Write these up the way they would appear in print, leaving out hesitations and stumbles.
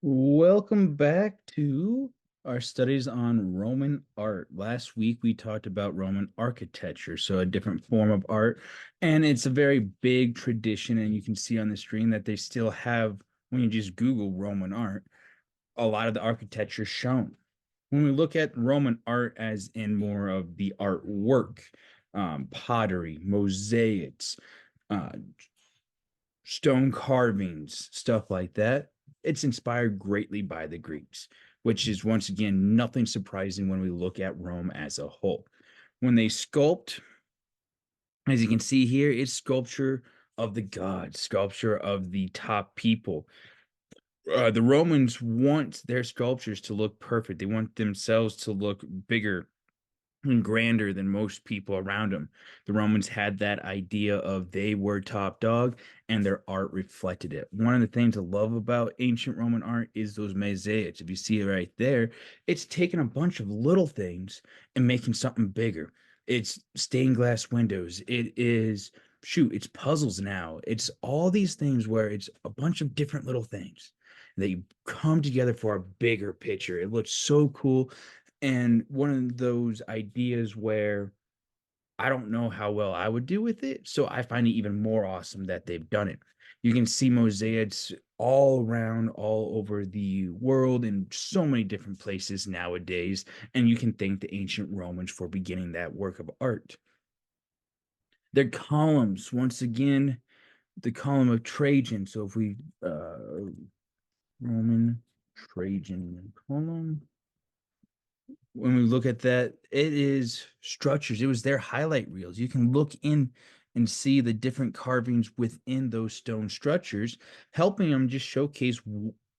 Welcome back to our studies on Roman art. Last week we talked about Roman architecture, so a different form of art, and it's a very big tradition. And you can see on the screen that they still have, when you just Google Roman art, a lot of the architecture shown. When we look at Roman art as in more of the artwork, pottery, mosaics, uh, stone carvings, stuff like that. It's inspired greatly by the Greeks, which is once again nothing surprising when we look at Rome as a whole. When they sculpt, as you can see here, it's sculpture of the gods, sculpture of the top people. The Romans want their sculptures to look perfect. They want themselves to look bigger and grander than most people around them. The Romans had that idea of they were top dog and their art reflected it. One of the things I love about ancient Roman art is those mosaics. If you see it right there, it's taking a bunch of little things and making something bigger. It's stained glass windows. It is, shoot, it's puzzles now. It's all these things where it's a bunch of different little things that you come together for a bigger picture. It looks so cool, and one of those ideas where I don't know how well I would do with it, so I find it even more awesome that they've done it. You can see mosaics all around, all over the world in so many different places nowadays, and you can thank the ancient Romans for beginning that work of art. Their columns, once again, the column of Trajan. So if we Roman Trajan column, when we look at that, it is structures. It was their highlight reels. You can look in and see the different carvings within those stone structures, helping them just showcase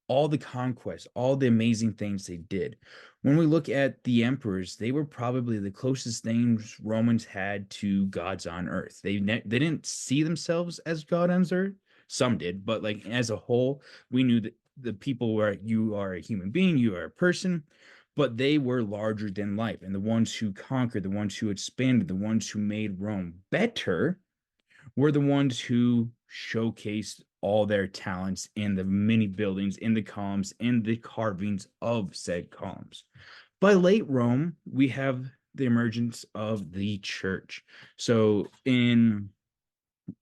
all the conquests, all the amazing things they did. When we look at the emperors, they were probably the closest things Romans had to gods on earth. They didn't see themselves as God on earth. Some did, but like as a whole, we knew that the people were, you are a human being, you are a person, but they were larger than life. And the ones who conquered, the ones who expanded, the ones who made Rome better were the ones who showcased all their talents in the many buildings, in the columns, in the carvings of said columns. By late Rome, we have the emergence of the church. So in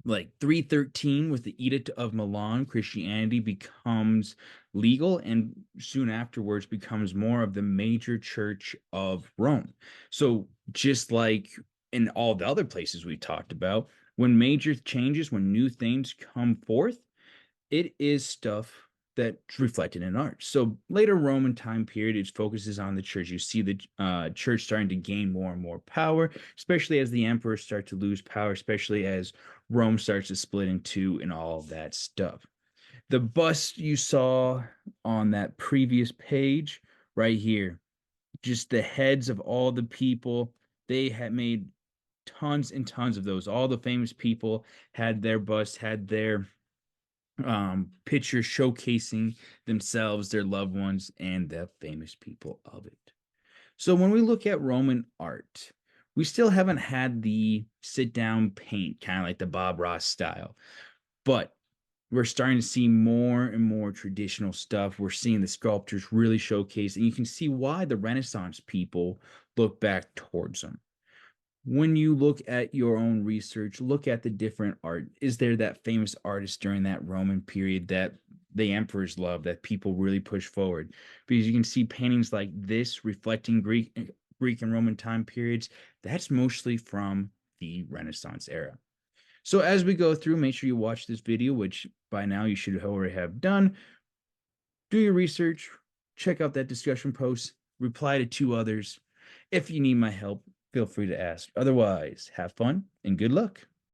like 313, with the Edict of Milan, Christianity becomes legal and soon afterwards becomes more of the major church of Rome. So just like in all the other places we talked about, when major changes, when new things come forth, it is stuff that's reflected in art. So later Roman time period, it focuses on the church. You see the church starting to gain more and more power, especially as the emperors start to lose power, especially as Rome starts to split in two and all of that stuff. The bust you saw on that previous page right here, just the heads of all the people, they had made tons and tons of those. All the famous people had their bust, had their pictures showcasing themselves, their loved ones, and the famous people of it. So when we look at Roman art, we still haven't had the sit down paint, kind of like the Bob Ross style, but we're starting to see more and more traditional stuff. We're seeing the sculptures really showcase, and you can see why the Renaissance people look back towards them. When you look at your own research, look at the different art. Is there that famous artist during that Roman period that the emperors love, that people really push forward? Because you can see paintings like this reflecting Greek and Roman time periods. That's mostly from the Renaissance era. So as we go through, make sure you watch this video, which by now you should already have done. Do your research, check out that discussion post, reply to two others. If you need my help, feel free to ask. Otherwise, have fun and good luck.